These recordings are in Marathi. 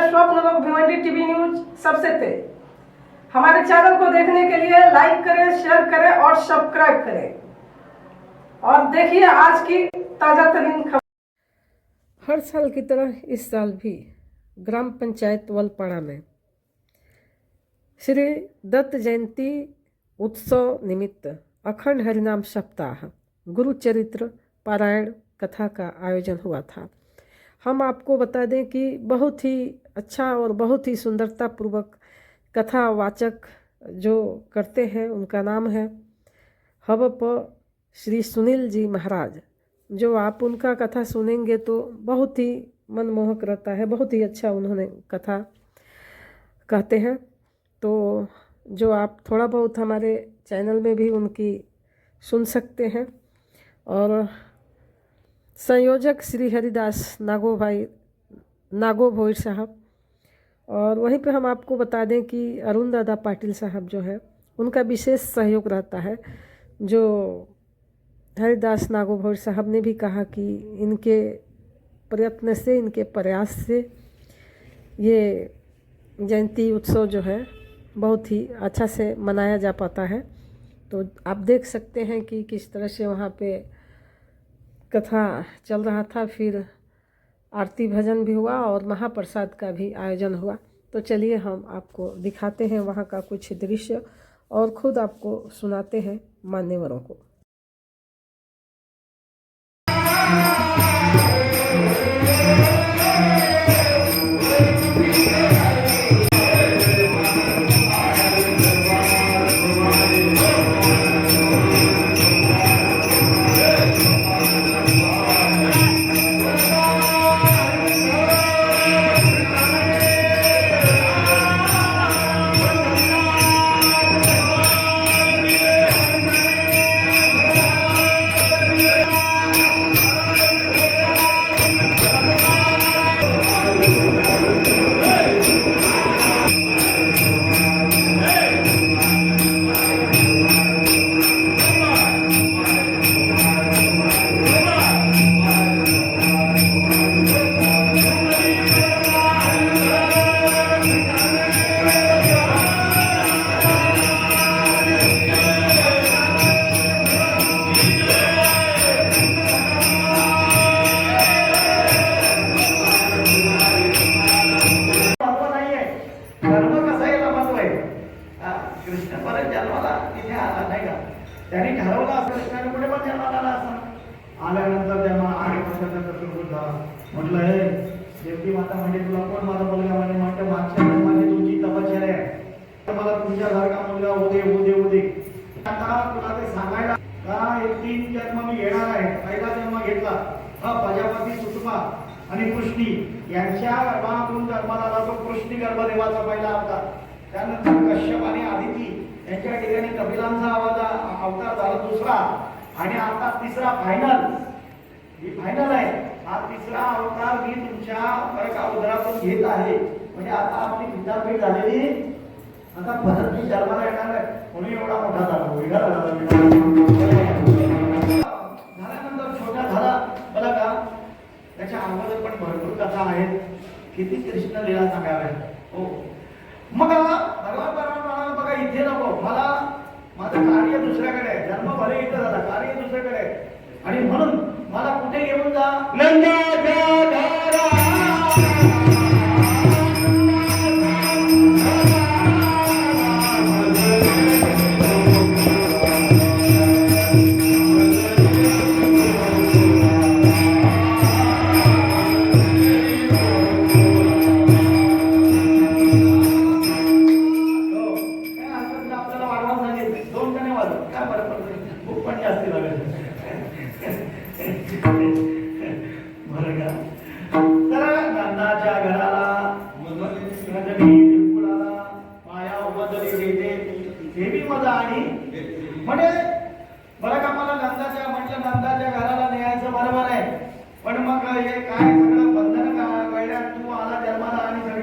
स्वप्न लोक भिवंडी टीवी न्यूज सबसे तेज। हमारे चैनल को देखने के लिए लाइक करें, शेयर करें और सब्सक्राइब करें और देखिए आज की ताजा तरीन खबर। हर साल की तरह इस साल भी ग्राम पंचायत वलपाड़ा में श्री दत्त जयंती उत्सव निमित्त अखंड हरिनाम सप्ताह गुरु चरित्र पारायण कथा का आयोजन हुआ था। हम आपको बता दें कि बहुत ही अच्छा और बहुत ही सुंदरता पूर्वक कथा वाचक जो करते हैं उनका नाम है हवप श्री सुनील जी महाराज। जो आप उनका कथा सुनेंगे तो बहुत ही मनमोहक रहता है, बहुत ही अच्छा उन्होंने कथा कहते हैं। तो जो आप थोड़ा बहुत हमारे चैनल में भी उनकी सुन सकते हैं। और संयोजक श्री हरिदास नागो भोई साहब। और वहीं पे हम आपको बता दें कि अरुण दादा पाटिल साहब जो है उनका विशेष सहयोग रहता है। जो हरिदास नागो भोई साहब ने भी कहा कि इनके प्रयत्न से, इनके प्रयास से ये जयंती उत्सव जो है बहुत ही अच्छा से मनाया जा पाता है। तो आप देख सकते हैं कि किस तरह से वहाँ पे कथा चल रहा था, फिर आरती भजन भी हुआ और महाप्रसाद का भी आयोजन हुआ। तो चलिए हम आपको दिखाते हैं वहाँ का कुछ दृश्य और खुद आपको सुनाते हैं मान्यवरों को। त्यांनी ठरवलं असं कृष्णाने पुढे पण जन्माला आला असं आल्यानंतर त्यांना आणि म्हटलं हे देवकी माता म्हणजे तुला कोण माझा मुलगा म्हणजे म्हटलं मागच्या जन्माची तुमची तपश्चर्या आहे मला तुमच्यासारखा मुलगा होऊ दे आता तुला ते सांगायला का एक 3 जन्म मी घेणार आहे। पहिला जन्म घेतला हा प्रजापती सुषमा आणि कृष्णी यांच्या गर्भातून जन्माला आला तो कृष्णी गर्भदेवाचा पहिला अवतार। त्यानंतर कश्यप आणि आदिती यांच्या ठिकाणी कपिलांचा अवतार झाला दुसरा आणि आता तिसरा फायनल आहे। हा तिसरा अवतार मी तुमच्या उदरातून घेत आहे। म्हणजे आता आपली विद्यापीठ झालेली आता परत मी जन्माला येणार आहे म्हणून एवढा मोठा झाला झाल्यानंतर छोटा झाला बघा का त्याच्या अगोदर पण भरपूर कथा आहेत, किती कृष्ण लीला सांगाव्या हो। मग भगवान म्हणाला बघा इथे नको, मला माझं कार्य दुसऱ्याकडे आहे, जन्म भले इथं झाला कार्य दुसऱ्याकडे आहे आणि म्हणून मला कुठे घेऊन जा नंदाच्या घरा। म्हणजे बरं का मला नंदाच्या घराला न्यायचं बरोबर आहे, पण मग हे काय सगळं बंधन कळल्या तू आला जन्माला आणि सगळी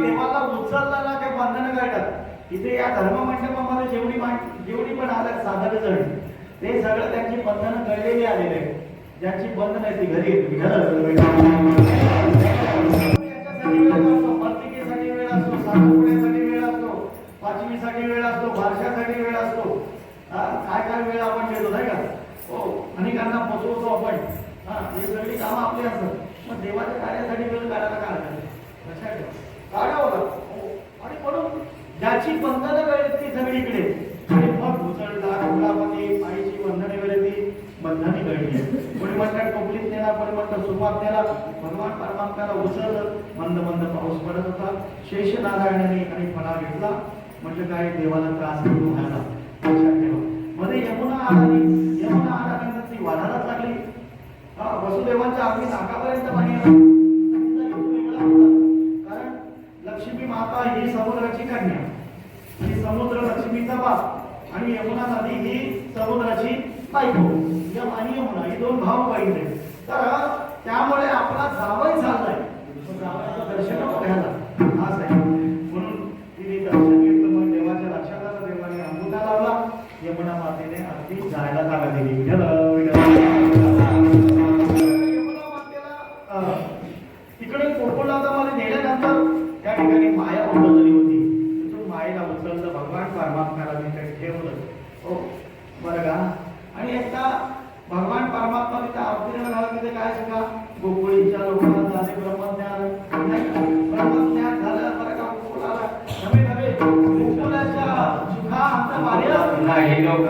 देवाला उचलला ना ते बंधन कळतात। इथे या धर्म मंडपामध्ये जेवढी पण आल्या साधक जण ते सगळं त्यांची बंधनं कळलेली आलेले ज्याची बंद नाही ती घरी येते. याच्यासाठी वेळ असतो, पत्रिकेसाठी वेळ असतो, साखरपुड्यासाठी वेळ असतो, पाचवीसाठी वेळ असतो, बारशासाठी वेळ असतो. काय काय वेळ आपण देतो नाही का? हो, अनेकांना पोचवतो आपण. ही सगळी कामं आपली असतात. मग देवाच्या कार्यासाठी वेळ काढायला काय हरकत नाही. लक्षात ठेवा, काढावं लागतं. आणि म्हणून ज्याची बंधनं वेळेत सगळीकडे, आणि मग उचलला कुलापती आईची बंधने वेळेत बंधने घडली. कोणी म्हणतात टोपलीत नेला, कोणी म्हणतात सुरुवात नेला. भगवान परमात्म्याला उचललं. मंद मंद पाऊस पडत होता. शेषनारायणाने आणि फणा घेतला. म्हटलं काय देवाला त्रास नको व्हायला. लक्षात ठेवा, मध्ये यमुना आली. यमुना आल्यानंतर ती वाढायलाच लागली. वसुदेवांच्या अगदी नाकापर्यंत पाणी आलं. कारण लक्ष्मी माता ही समुद्राची कन्या आणि समुद्र लक्ष्मीचा बाप आणि यमुना नदी ही समुद्राची बायको. यम आणि यमुना ही दोन भाऊ बहीण. तर त्यामुळे आपला जावई चाललाय, जावयाचं दर्शन घ्यायला आज आहे. म्हणून तिने दर्शन घेतलं. मग देवाच्या लक्षात आलं. देवाने अंगुठा लावला. यमुना मातेने अगदी जायला जागा दिली. तिकडे कोकुलामध्ये नेल्यानंतर त्या ठिकाणी माया उचलली होती. तिथून मायेला उचललं. भगवान परमात्म्याला तिथे ठेवलं. हो बरं का? आणि एकदा भगवान परमात्मा तिथे अवतीर्ण झाला. तिथे काय सांगा, गोकुळीच्या लोकांना झाले ब्रह्मज्ञान. ब्रह्मज्ञान झालं बरं का? गोकुळाला नवे नवे गोकुळाच्या सुखांत मार्ग नाही लोक.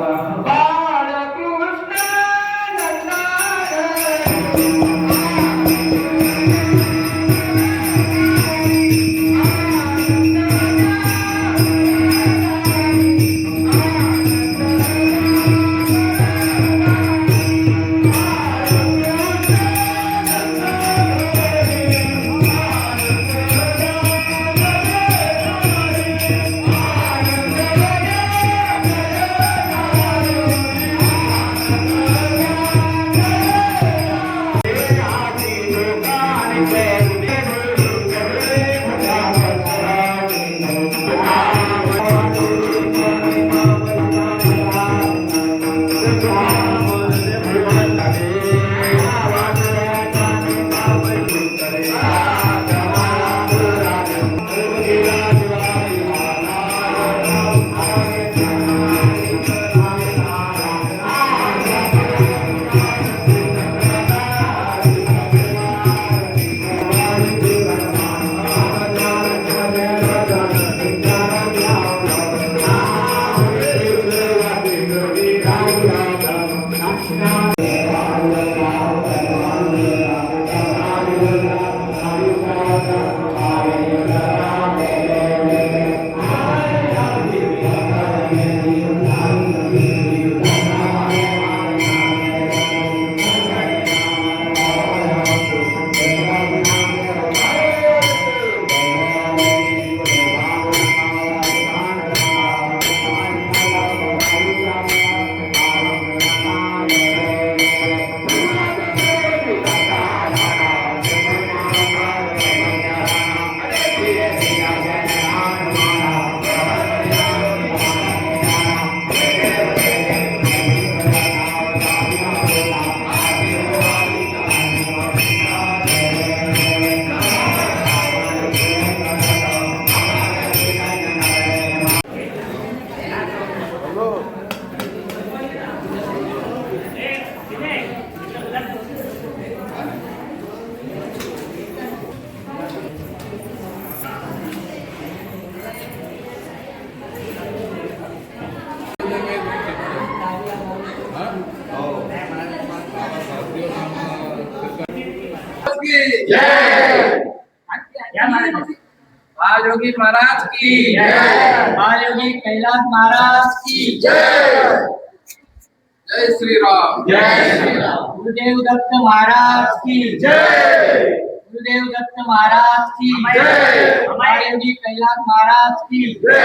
योगी महाराज की जय। योगी कैलाश महाराज की जय। जय श्री राम। जय श्री राम। गुरुदेव दत्त महाराज की जय। गुरुदेव दत्त महाराज की जय। हमारे योगी कैलाश महाराज की जय।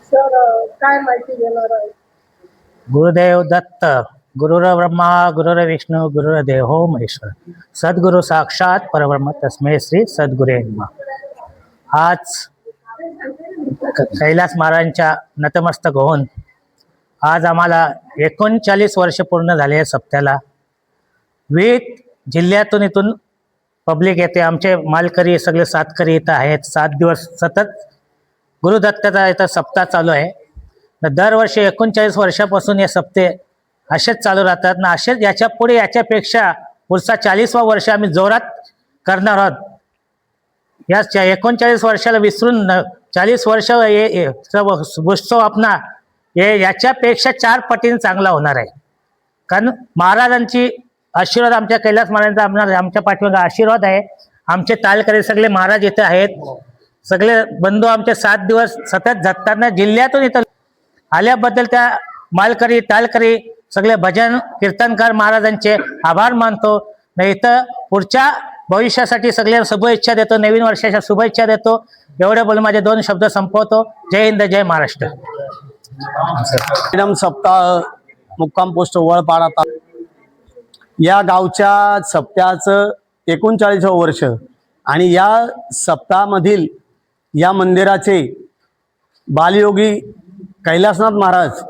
सर काय माहिती देणार आहे? गुरुदेव दत्त, गुरुर्ब्रह्मा गुरुर्विष्णू गुरुर्देवो महेश्वर, सद्गुरु साक्षात परब्रह्म तस्मै श्री सद्गुरे नमः। आज कैलास महाराजांच्या नतमस्तक होऊन आज आम्हाला 39 वर्ष पूर्ण झाले आहे सप्त्याला. विविध जिल्ह्यातून इथून पब्लिक येते. आमचे मालकरी सगळे सातकरी इथं आहेत. 7 दिवस सतत गुरुदत्ताचा इथं सप्ताह चालू आहे. दरवर्षी 39 वर्षापासून हे सप्ते असेच चालू राहतात ना. असेच याच्या पुढे याच्यापेक्षा पुढचा 40वा वर्ष आम्ही जोरात करणार आहोत. या 39 वर्षाला विसरून 40 वर्ष उत्सव आपला हे याच्यापेक्षा 4 पटीने चांगला होणार आहे. कारण महाराजांची आशीर्वाद, आमच्या कैलास महाराजांचा आमच्या पाठीमागे आशीर्वाद आहे. आमचे तालकरी सगळे महाराज इथे आहेत. सगळे बंधू आमचे 7 दिवस सतत झटताना जिल्ह्यातून इथं आल्याबद्दल त्या मालकरी तालकरी सगळे भजन कीर्तनकार महाराजांचे आभार मानतो. नाही इथं पुढच्या भविष्यासाठी सगळ्यांना शुभेच्छा देतो. नवीन वर्षाच्या शुभेच्छा देतो. एवढे बोलून माझे 2 शब्द संपवतो. जय हिंद, जय महाराष्ट्र. सप्ताह मुक्काम पोस्ट वळपाडा या गावच्या सप्त्याचं 39वं वर्ष आणि या सप्ताहामधील या मंदिराचे बालयोगी कैलासनाथ महाराज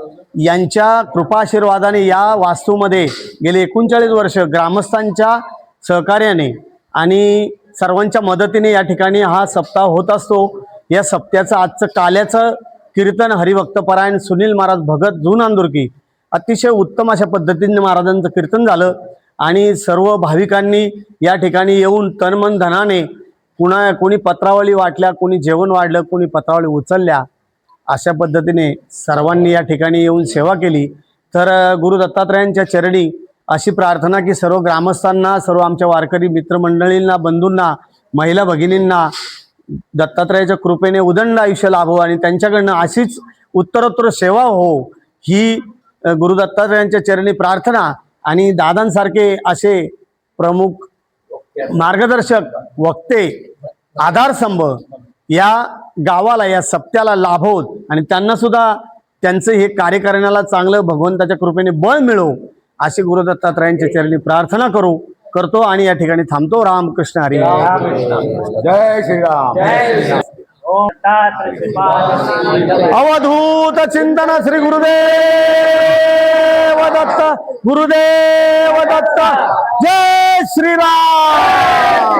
यांच्या कृपाशीर्वादाने या वास्तूमध्ये गेले 39 वर्ष ग्रामस्थांच्या सहकार्याने आणि सर्वांच्या मदतीने या ठिकाणी हा सप्ताह होत असतो. या सप्त्याचं आजचं काल्याचं कीर्तन हरिभक्तपरायण सुनील महाराज भगत जुनांदुर्की अतिशय उत्तम अशा पद्धतीने महाराजांचं कीर्तन झालं आणि सर्व भाविकांनी या ठिकाणी येऊन तनमन धनाने कोणी पत्रावळी वाटल्या, कोणी जेवण वाढलं, कोणी पत्रावळी उचलल्या, अशा पद्धतीने सर्वांनी या ठिकाणी येऊन सेवा केली. तर गुरु दत्तात्रयांच्या चरणी अशी प्रार्थना की सर्व ग्रामस्थांना, सर्व आमच्या वारकरी मित्रमंडळींना, बंधूंना, महिला भगिनींना दत्तात्रयाच्या कृपेने उदंड आयुष्य लाभो आणि त्यांच्याकडनं अशीच उत्तरोत्तर सेवा हो, ही गुरु दत्तात्रयांच्या चरणी प्रार्थना. आणि दादांसारखे असे प्रमुख मार्गदर्शक वक्ते आधारस्तंभ या गावाला, या सप्त्याला लाभोत आणि त्यांना सुद्धा त्यांचं हे कार्य करण्याला चांगलं भगवंताच्या कृपेने बळ मिळो अशी गुरु दत्तात्रयांच्या चरणी प्रार्थना करतो आणि या ठिकाणी थांबतो. रामकृष्ण हरी. जय श्रीराम. अवधूत चिंतन श्री गुरुदेव दत्त. गुरुदेव दत्त. जय श्रीराम.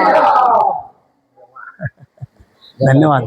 धन्यवाद.